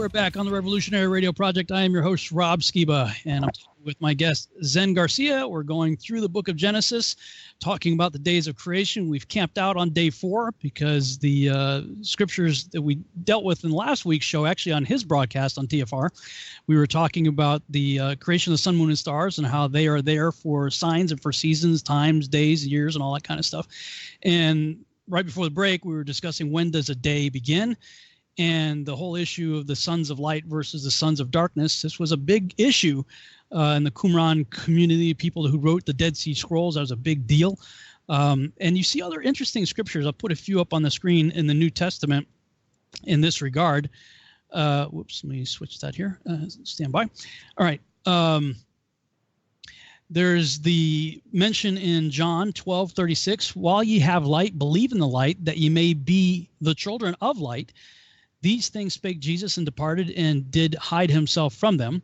we're back on the Revolutionary Radio Project. I am your host, Rob Skiba, and I'm talking with my guest, Zen Garcia. We're going through the Book of Genesis, talking about the days of creation. We've camped out on day 4 because the scriptures that we dealt with in last week's show, actually on his broadcast on TFR, we were talking about the creation of the sun, moon, and stars and how they are there for signs and for seasons, times, days, years, and all that kind of stuff. And right before the break, we were discussing when does a day begin, and the whole issue of the sons of light versus the sons of darkness. This was a big issue in the Qumran community, people who wrote the Dead Sea Scrolls. That was a big deal. And you see other interesting scriptures. I'll put a few up on the screen in the New Testament in this regard. Whoops, let me switch that here. Stand by. All right. There's the mention in John 12:36, while ye have light, believe in the light, that ye may be the children of light. These things spake Jesus and departed and did hide himself from them.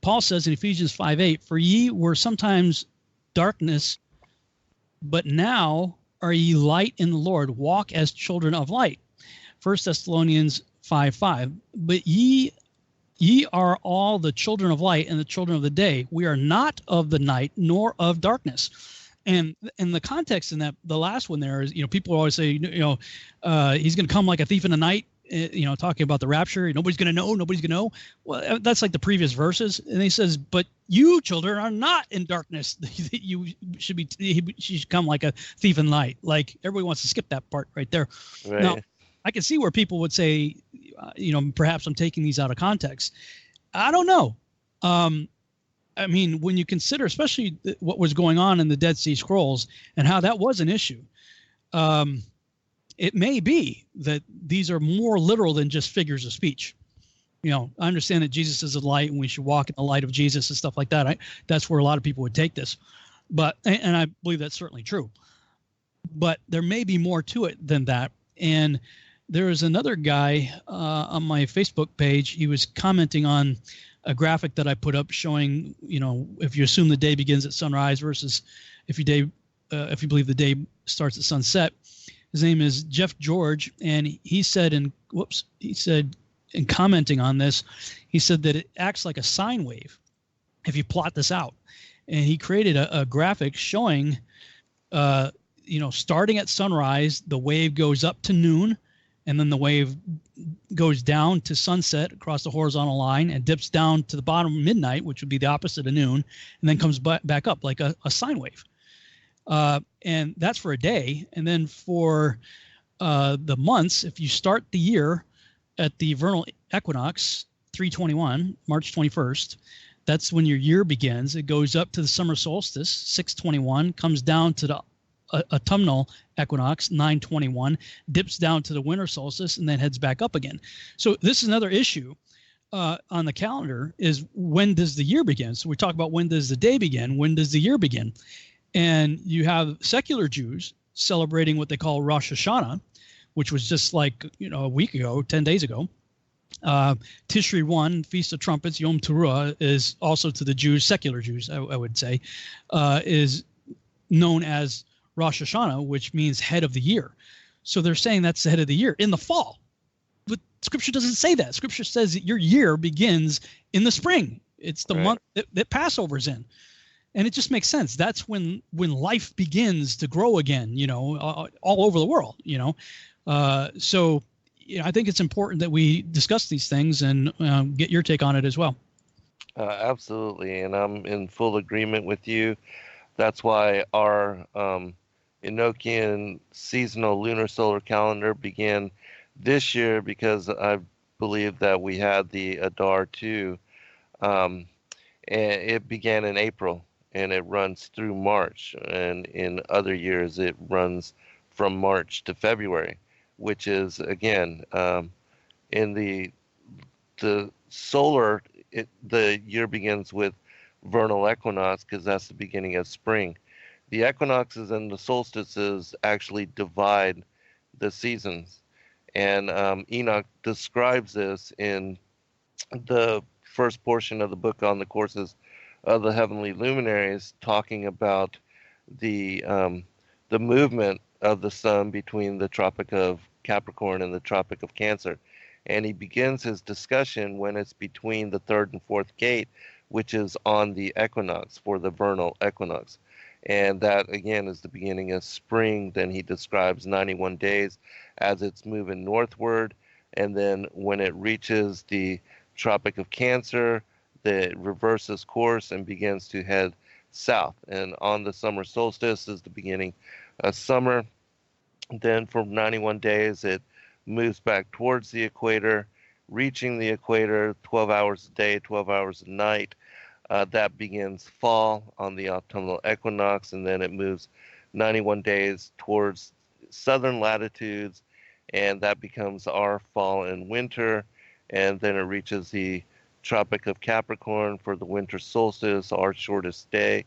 Paul says in Ephesians 5:8, for ye were sometimes darkness, but now are ye light in the Lord. Walk as children of light. 1 Thessalonians 5:5, but ye are all the children of light and the children of the day. We are not of the night nor of darkness. And in the context in that, the last one there is, people always say, he's going to come like a thief in the night, talking about the rapture. Nobody's going to know. Nobody's going to know. Well, that's like the previous verses. And he says, but you children are not in darkness. He should come like a thief in the night. Like everybody wants to skip that part right there. Right. Now, I can see where people would say, perhaps I'm taking these out of context. I don't know. I mean, when you consider, especially what was going on in the Dead Sea Scrolls and how that was an issue, it may be that these are more literal than just figures of speech. I understand that Jesus is the light and we should walk in the light of Jesus and stuff like that. That's where a lot of people would take this. And I believe that's certainly true. But there may be more to it than that. And there is another guy on my Facebook page. He was commenting on a graphic that I put up showing, if you assume the day begins at sunrise versus if you believe the day starts at sunset. His name is Jeff George, and he said in commenting on this, he said that it acts like a sine wave if you plot this out. And he created a graphic showing, starting at sunrise, the wave goes up to noon, and then the wave goes down to sunset across the horizontal line and dips down to the bottom midnight, which would be the opposite of noon, and then comes back up like a sine wave. And that's for a day. And then for the months, if you start the year at the vernal equinox, 3/21, March 21st, that's when your year begins. It goes up to the summer solstice, 6/21, comes down to the autumnal equinox, 9/21, dips down to the winter solstice, and then heads back up again. So this is another issue on the calendar, is when does the year begin? So we talk about when does the day begin, when does the year begin? And you have secular Jews celebrating what they call Rosh Hashanah, which was just like, a week ago, 10 days ago. Tishri 1, Feast of Trumpets, Yom Teruah, is also to the Jews, secular Jews, I would say, is known as Rosh Hashanah, which means head of the year. So they're saying that's the head of the year in the fall. But Scripture doesn't say that. Scripture says that your year begins in the spring. It's the month that Passover's in. And it just makes sense. That's when life begins to grow again, all over the world, So I think it's important that we discuss these things and get your take on it as well. Absolutely. And I'm in full agreement with you. That's why our Enochian seasonal lunar solar calendar began this year, because I believe that we had the Adar too. And it began in April. And it runs through March, and in other years it runs from March to February, which is again in the solar. The year begins with vernal equinox because that's the beginning of spring. The equinoxes and the solstices actually divide the seasons, and Enoch describes this in the first portion of the book on the courses of the heavenly luminaries, talking about the movement of the sun between the Tropic of Capricorn and the Tropic of Cancer. And he begins his discussion when it's between the third and fourth gate, which is on the equinox, for the vernal equinox. And that, again, is the beginning of spring. Then he describes 91 days as it's moving northward. And then when it reaches the Tropic of Cancer, it reverses course and begins to head south. And on the summer solstice is the beginning of summer. Then for 91 days, it moves back towards the equator, reaching the equator 12 hours a day, 12 hours a night. That begins fall on the autumnal equinox, and then it moves 91 days towards southern latitudes, and that becomes our fall and winter. And then it reaches the Tropic of Capricorn for the winter solstice, our shortest day,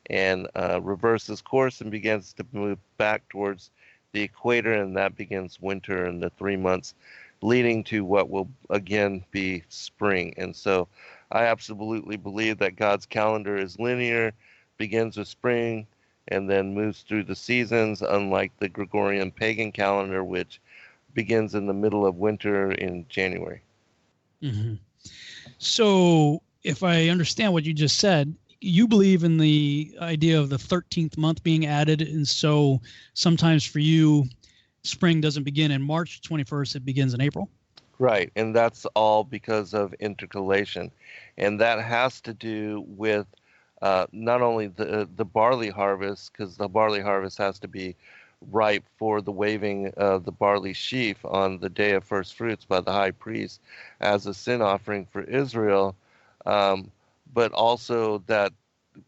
and reverses course and begins to move back towards the equator, and that begins winter in the 3 months leading to what will again be spring. And so I absolutely believe that God's calendar is linear, begins with spring, and then moves through the seasons, unlike the Gregorian pagan calendar, which begins in the middle of winter in January. Mm-hmm. So if I understand what you just said, you believe in the idea of the 13th month being added. And so sometimes for you, spring doesn't begin in March 21st, it begins in April. Right. And that's all because of intercalation. And that has to do with not only the barley harvest, because the barley harvest has to be ripe for the waving of the barley sheaf on the day of first fruits by the high priest as a sin offering for Israel, but also that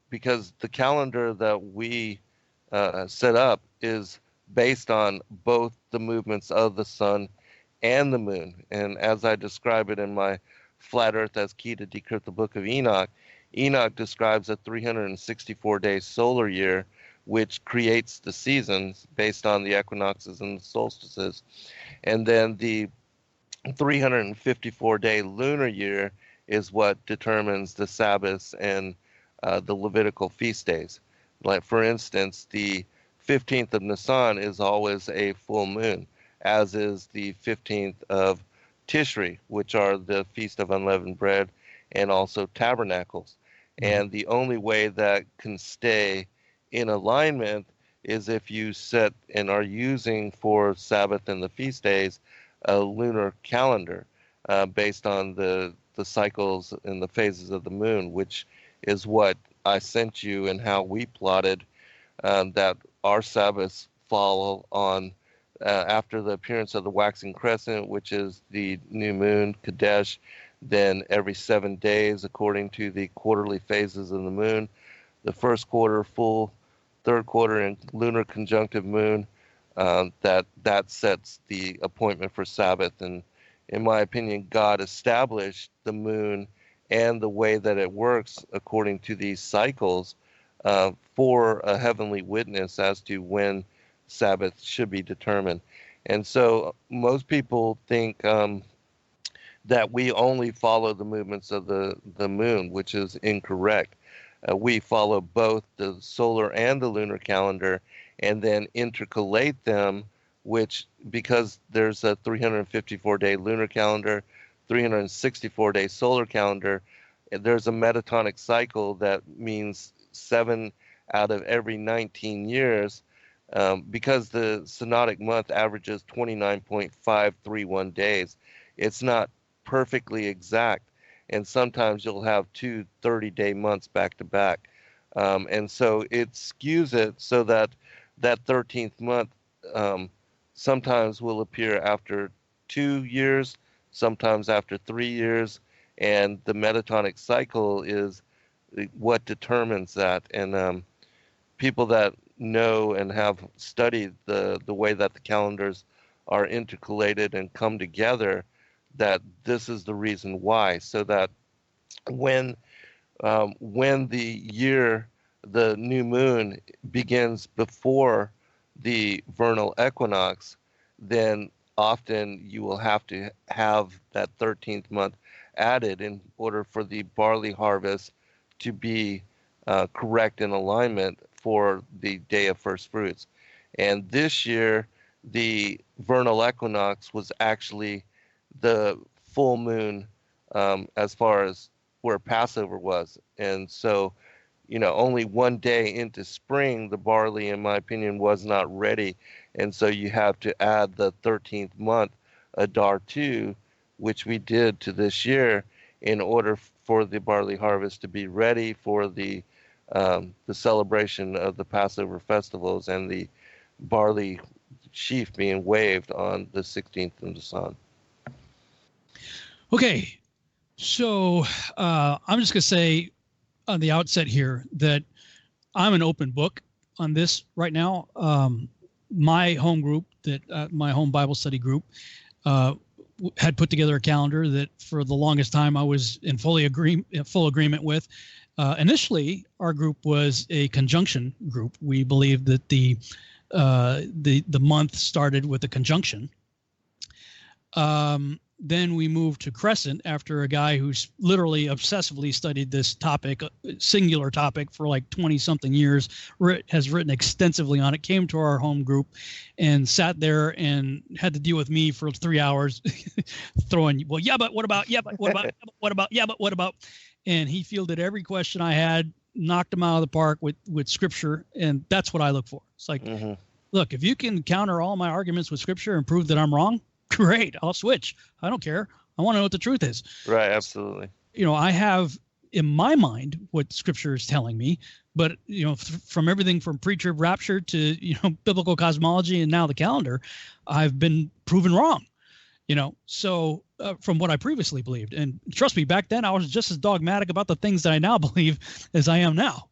because the calendar that we set up is based on both the movements of the sun and the moon. And as I describe it in my Flat Earth as Key to Decrypt the Book of Enoch, Enoch describes a 364-day solar year, which creates the seasons based on the equinoxes and the solstices. And then the 354-day lunar year is what determines the Sabbaths and the Levitical feast days. Like, for instance, the 15th of Nisan is always a full moon, as is the 15th of Tishri, which are the Feast of Unleavened Bread and also Tabernacles. And the only way that can stay in alignment is if you set and are using for Sabbath and the feast days a lunar calendar based on the cycles and the phases of the moon, which is what I sent you and how we plotted that our Sabbaths follow on after the appearance of the waxing crescent, which is the new moon, Kadesh, then every 7 days according to the quarterly phases of the moon. The first quarter full, third quarter and lunar conjunctive moon, that sets the appointment for Sabbath. And in my opinion, God established the moon and the way that it works according to these cycles for a heavenly witness as to when Sabbath should be determined. And so most people think that we only follow the movements of the moon, which is incorrect. We follow both the solar and the lunar calendar and then intercalate them, which, because there's a 354-day lunar calendar, 364-day solar calendar, there's a metatonic cycle that means 7 out of every 19 years, because the synodic month averages 29.531 days. It's not perfectly exact, and sometimes you'll have two 30-day months back to back. And so it skews it so that that 13th month sometimes will appear after 2 years, sometimes after 3 years, and the metatonic cycle is what determines that. And people that know and have studied the way that the calendars are intercalated and come together, that this is the reason why, so that when the year, the new moon begins before the vernal equinox, then often you will have to have that 13th month added in order for the barley harvest to be correct in alignment for the day of first fruits. And this year, the vernal equinox was actually the full moon as far as where Passover was. And so, only one day into spring, the barley, in my opinion, was not ready. And so you have to add the 13th month, Adar 2, which we did to this year in order for the barley harvest to be ready for the celebration of the Passover festivals and the barley sheaf being waved on the 16th of the sun. Okay, so I'm just going to say on the outset here that I'm an open book on this right now. My home group, my home Bible study group, had put together a calendar that for the longest time I was in full agreement with. Initially, our group was a conjunction group. We believed that the month started with a conjunction. Then we moved to Crescent after a guy who's literally obsessively studied this topic, singular topic, for like 20-something years, has written extensively on it, came to our home group and sat there and had to deal with me for 3 hours throwing, well, yeah, but what about? Yeah, but what about? What about? Yeah, but what about? And he fielded every question I had, knocked them out of the park with scripture. And that's what I look for. It's like, look, if you can counter all my arguments with scripture and prove that I'm wrong, great, I'll switch. I don't care. I want to know what the truth is. Right, absolutely. I have in my mind what scripture is telling me, but from everything from pre-trib rapture to biblical cosmology and now the calendar, I've been proven wrong. So from what I previously believed, and trust me, back then I was just as dogmatic about the things that I now believe as I am now.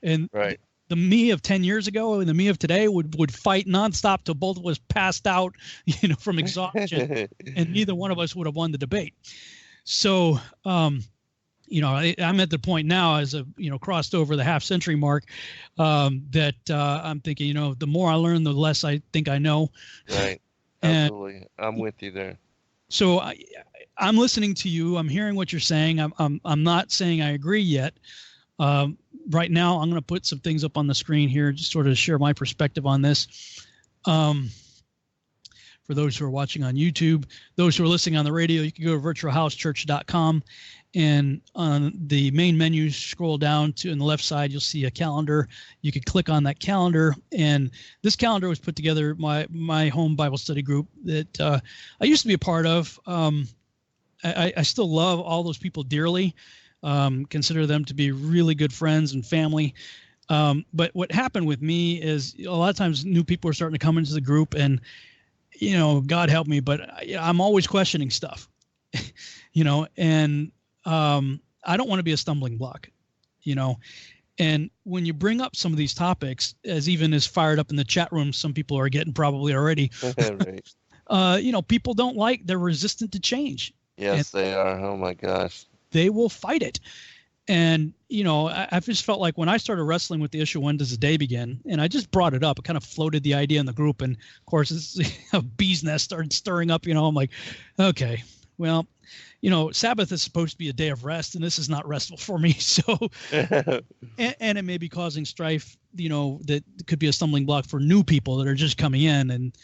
And right. The me of 10 years ago and the me of today would fight nonstop till both of us passed out, from exhaustion, and neither one of us would have won the debate. So, I'm at the point now as crossed over the half-century mark, that I'm thinking, the more I learn, the less I think I know. Right. Absolutely. I'm with you there. So I'm listening to you. I'm hearing what you're saying. I'm not saying I agree yet. Right now, I'm going to put some things up on the screen here, just sort of share my perspective on this. For those who are watching on YouTube, those who are listening on the radio, you can go to virtualhousechurch.com, and on the main menu, scroll down to on the left side, you'll see a calendar. You could click on that calendar, and this calendar was put together my home Bible study group that I used to be a part of. I still love all those people dearly. Consider them to be really good friends and family. But what happened with me is a lot of times new people are starting to come into the group, and, God help me, but I'm always questioning stuff, and I don't want to be a stumbling block, and when you bring up some of these topics, as even as fired up in the chat room, some people are getting probably already, right. People they're resistant to change. Yes, they are. Oh my gosh. They will fight it. And, I just felt like when I started wrestling with the issue, when does the day begin? And I just brought it up. It kind of floated the idea in the group. And of course, a bee's nest started stirring up, I'm like, okay, well, Sabbath is supposed to be a day of rest, and this is not restful for me. So, and it may be causing strife, that could be a stumbling block for new people that are just coming in. And,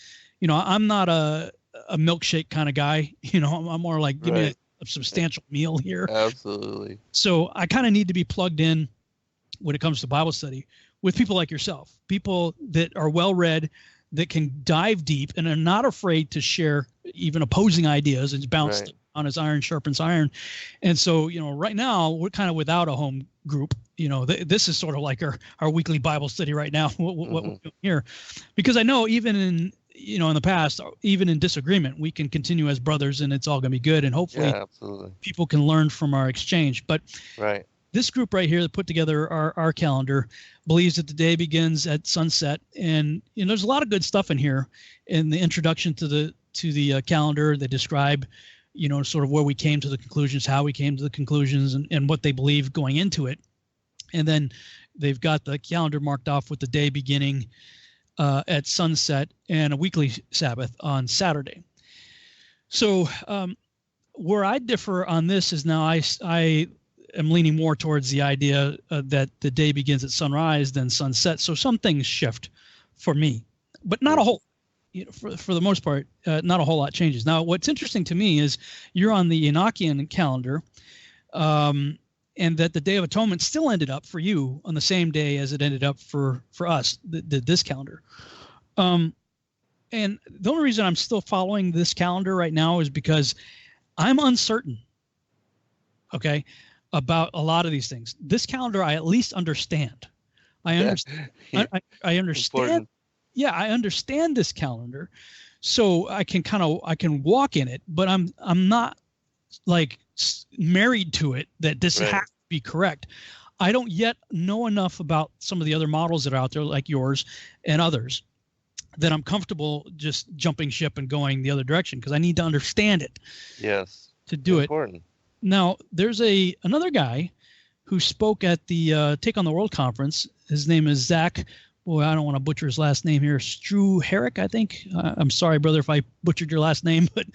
I'm not a milkshake kind of guy. I'm more like, give me a substantial meal here. Absolutely. So I kind of need to be plugged in when it comes to Bible study with people like yourself, people that are well-read, that can dive deep and are not afraid to share even opposing ideas and bounce on as iron sharpens iron. And so, right now we're kind of without a home group. This is sort of like our weekly Bible study right now, what we're doing here, because I know even in the past, even in disagreement, we can continue as brothers, and it's all going to be good. And hopefully people can learn from our exchange. But this group right here that put together our calendar believes that the day begins at sunset. And there's a lot of good stuff in here in the introduction to the calendar. They describe, sort of where we came to the conclusions, how we came to the conclusions, and what they believe going into it. And then they've got the calendar marked off with the day beginning at sunset and a weekly Sabbath on Saturday. So where I differ on this is now I am leaning more towards the idea that the day begins at sunrise than sunset. So some things shift for me, but not a whole. for the most part, not a whole lot changes. Now, what's interesting to me is you're on the Enochian calendar, and that the Day of Atonement still ended up for you on the same day as it ended up for us, this calendar. And the only reason I'm still following this calendar right now is because I'm uncertain, okay, about a lot of these things. This calendar, I at least understand. I understand. I understand. Important. Yeah, I understand this calendar, so I can walk in it, but I'm not like married to it that this Right. has to be correct. I don't yet know enough about some of the other models that are out there, like yours and others, that I'm comfortable just jumping ship and going the other direction, because I need to understand it Yes. to do Important. it. Now, there's another guy who spoke at the Take on the World conference. His name is Zach. Boy, I don't want to butcher his last name here. Struherick, I think. I'm sorry, brother, if I butchered your last name, but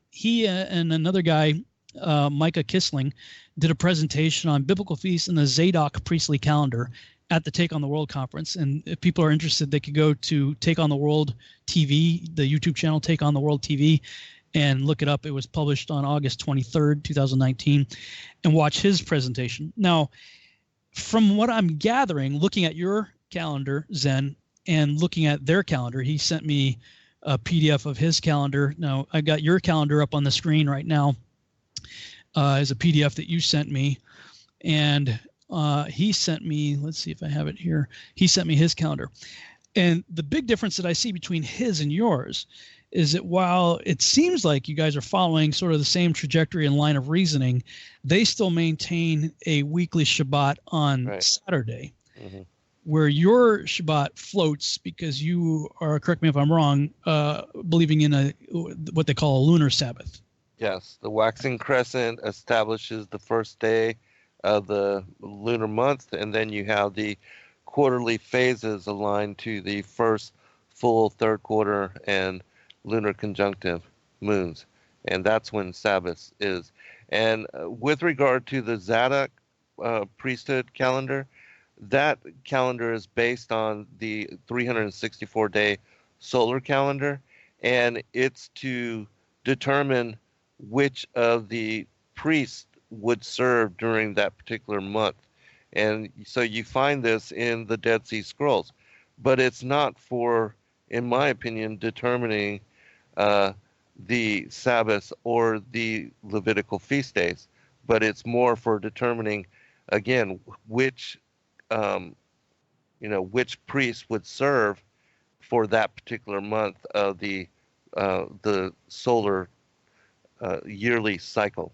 he and another guy, Micah Kissling, did a presentation on biblical feasts and the Zadok priestly calendar at the Take on the World conference. And if people are interested, they could go to Take on the World TV, the YouTube channel Take on the World TV, and look it up. It was published on August 23rd, 2019, and watch his presentation. Now, from what I'm gathering, looking at your calendar, Zen, and looking at their calendar, he sent me a PDF of his calendar. Now, I got your calendar up on the screen right now as a PDF that you sent me. And he sent me, let's see if I have it here. He sent me his calendar. And the big difference that I see between his and yours is that while it seems like you guys are following sort of the same trajectory and line of reasoning, they still maintain a weekly Shabbat on Right. Saturday, Mm-hmm. where your Shabbat floats because you are, correct me if I'm wrong, believing in what they call a lunar Sabbath. Yes, the waxing crescent establishes the first day of the lunar month, and then you have the quarterly phases aligned to the first full third quarter and lunar conjunctive moons, and that's when Sabbath is. And with regard to the Zadok priesthood calendar, that calendar is based on the 364-day solar calendar, and it's to determine which of the priests would serve during that particular month. And so you find this in the Dead Sea Scrolls, but it's not for, in my opinion, determining the Sabbath or the Levitical feast days, but it's more for determining, again, which which priest would serve for that particular month of the solar yearly cycle.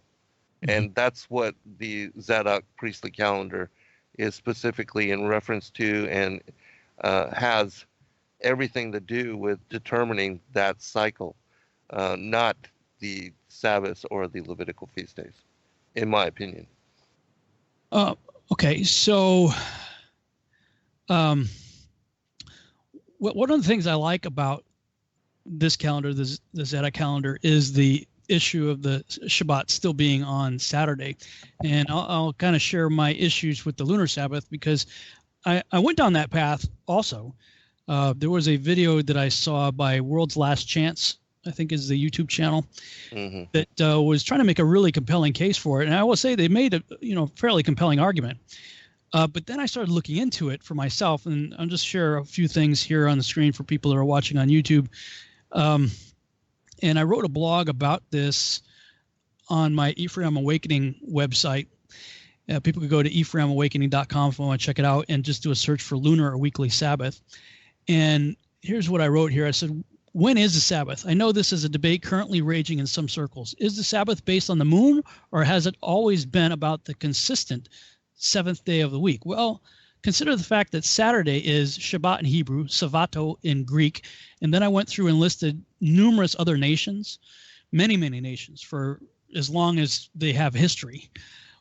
And that's what the Zadok priestly calendar is specifically in reference to, and has everything to do with determining that cycle, not the Sabbath or the Levitical feast days, in my opinion. Okay, so one of the things I like about this calendar, the Zadok calendar, is the issue of the Shabbat still being on Saturday. And I'll kind of share my issues with the lunar Sabbath, because I went down that path also. There was a video that I saw by World's Last Chance, I think is the YouTube channel, that was trying to make a really compelling case for it. And I will say they made a fairly compelling argument. But then I started looking into it for myself, and I'll just share a few things here on the screen for people that are watching on YouTube. And I wrote a blog about this on my Ephraim Awakening website. People could go to EphraimAwakening.com if they want to check it out, and just do a search for lunar or weekly Sabbath. And here's what I wrote here. I said, when is the Sabbath? I know this is a debate currently raging in some circles. Is the Sabbath based on the moon, or has it always been about the consistent seventh day of the week? Well, consider the fact that Saturday is Shabbat in Hebrew, Savato in Greek, and then I went through and listed numerous other nations, many nations, for as long as they have history,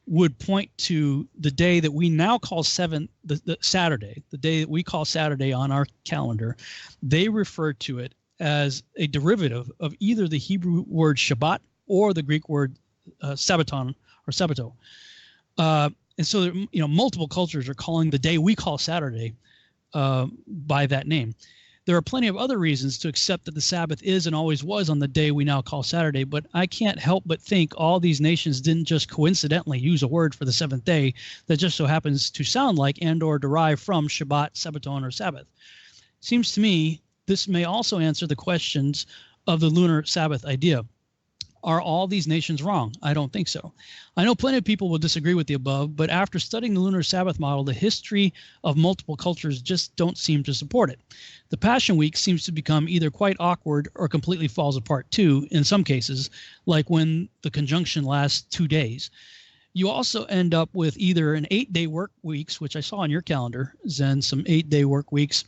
would point to the day that we now call the Saturday, the day that we call Saturday on our calendar. They refer to it as a derivative of either the Hebrew word Shabbat or the Greek word Sabbaton or Sabbato. And so, multiple cultures are calling the day we call Saturday by that name. There are plenty of other reasons to accept that the Sabbath is and always was on the day we now call Saturday, but I can't help but think all these nations didn't just coincidentally use a word for the seventh day that just so happens to sound like and or derive from Shabbat, Sabbaton, or Sabbath. Seems to me this may also answer the questions of the lunar Sabbath idea. Are all these nations wrong? I don't think so. I know plenty of people will disagree with the above, but after studying the lunar Sabbath model, the history of multiple cultures just don't seem to support it. The Passion Week seems to become either quite awkward or completely falls apart too, in some cases, like when the conjunction lasts 2 days. You also end up with either an 8-day work weeks, which I saw on your calendar, Zen, some 8-day work weeks,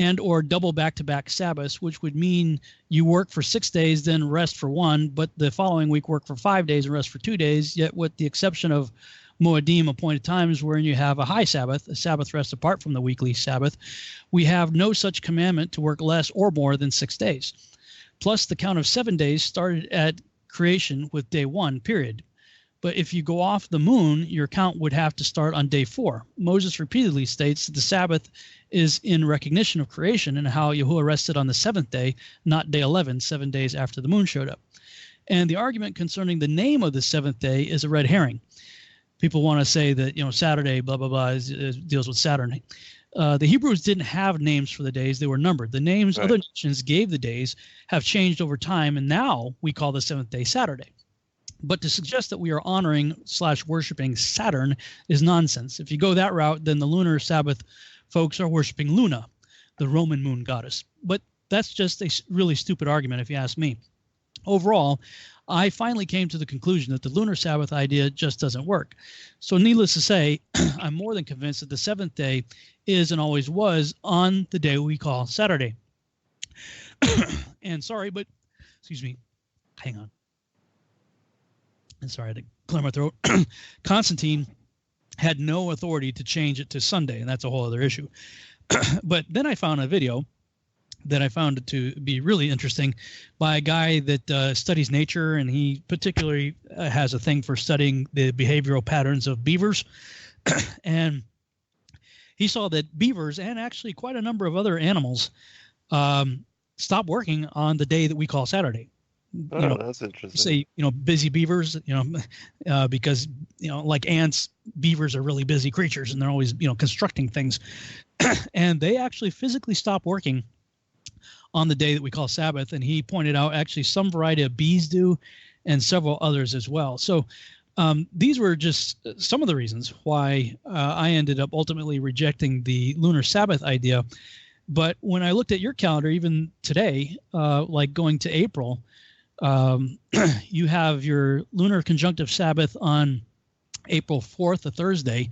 and or double back-to-back Sabbaths, which would mean you work for 6 days, then rest for 1, but the following week work for 5 days and rest for 2 days, yet with the exception of Moedim, appointed times, wherein you have a high Sabbath, a Sabbath rest apart from the weekly Sabbath, we have no such commandment to work less or more than 6 days. Plus, the count of 7 days started at creation with day 1, period. But if you go off the moon, your count would have to start on day 4. Moses repeatedly states that the Sabbath is in recognition of creation and how Yahuwah rested on the 7th day, not day 11, 7 days after the moon showed up. And the argument concerning the name of the 7th day is a red herring. People want to say that, Saturday, blah, blah, blah, deals with Saturn. The Hebrews didn't have names for the days. They were numbered. The names other nations gave the days have changed over time, and now we call the 7th day Saturday. But to suggest that we are honoring / worshiping Saturn is nonsense. If you go that route, then the lunar Sabbath folks are worshiping Luna, the Roman moon goddess. But that's just a really stupid argument, if you ask me. Overall, I finally came to the conclusion that the lunar Sabbath idea just doesn't work. So needless to say, I'm more than convinced that the 7th day is and always was on the day we call Saturday. And sorry, but excuse me, hang on. And sorry, I had to clear my throat. Constantine had no authority to change it to Sunday, and that's a whole other issue. But then I found a video that I found to be really interesting by a guy that studies nature, and he particularly has a thing for studying the behavioral patterns of beavers. And he saw that beavers and actually quite a number of other animals stop working on the day that we call Saturday. That's interesting. Say, busy beavers, because, like ants, beavers are really busy creatures and they're always, constructing things. And they actually physically stop working on the day that we call Sabbath. And he pointed out actually some variety of bees do and several others as well. So these were just some of the reasons why I ended up ultimately rejecting the lunar Sabbath idea. But when I looked at your calendar, even today, like going to April, you have your lunar conjunctive Sabbath on April 4th, a Thursday,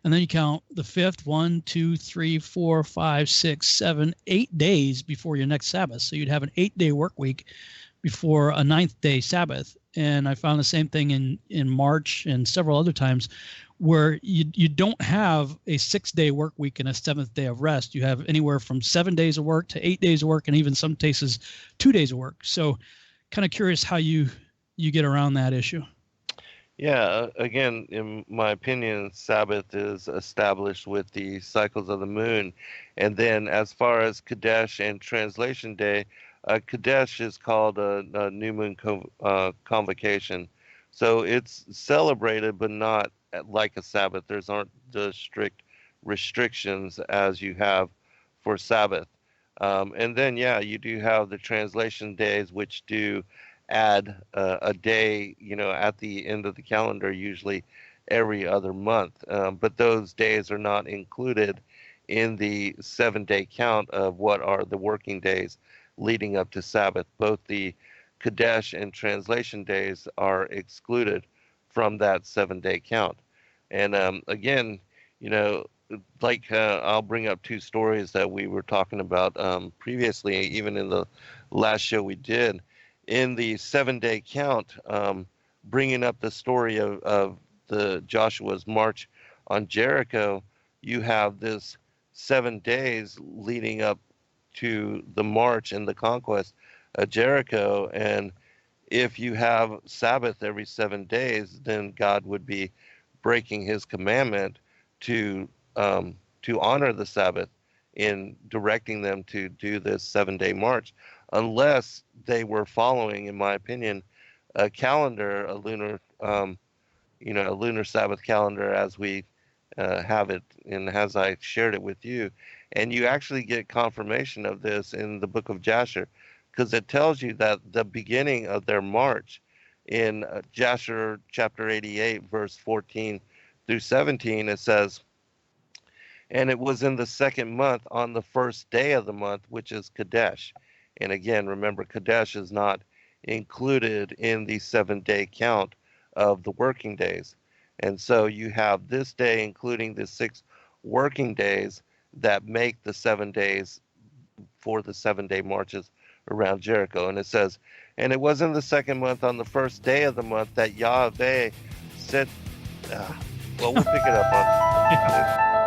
and then you count the 5th, 1, 2, 3, 4, 5, 6, 7, 8 days before your next Sabbath. So you'd have an 8-day work week before a 9th day Sabbath. And I found the same thing in March and several other times where you don't have a 6-day work week and a 7th day of rest. You have anywhere from 7 days of work to 8 days of work, and even some cases 2 days of work. So kind of curious how you get around that issue. Yeah, again, in my opinion, Sabbath is established with the cycles of the moon. And then as far as Kadesh and Translation Day, Kadesh is called a new moon convocation. So it's celebrated, but not like a Sabbath. There's aren't the strict restrictions as you have for Sabbath. And then, you do have the translation days, which do add a day, at the end of the calendar, usually every other month. But those days are not included in the 7-day count of what are the working days leading up to Sabbath. Both the Kadesh and translation days are excluded from that 7-day count. And again, I'll bring up 2 stories that we were talking about previously, even in the last show we did. In the 7-day count, bringing up the story of the Joshua's march on Jericho, you have this 7 days leading up to the march and the conquest of Jericho. And if you have Sabbath every 7 days, then God would be breaking his commandment to honor the Sabbath in directing them to do this 7-day march, unless they were following, in my opinion, a calendar, a lunar, a lunar Sabbath calendar as we have it, and as I shared it with you. And you actually get confirmation of this in the book of Jasher, because it tells you that the beginning of their march in Jasher chapter 88, verse 14 through 17, it says, and it was in the second month on the first day of the month, which is Kadesh. And again, remember, Kadesh is not included in the 7-day count of the working days. And so you have this day, including the 6 working days that make the 7 days for the 7-day marches around Jericho. And it says, and it was in the second month on the first day of the month that Yahweh said, well, we'll pick it up on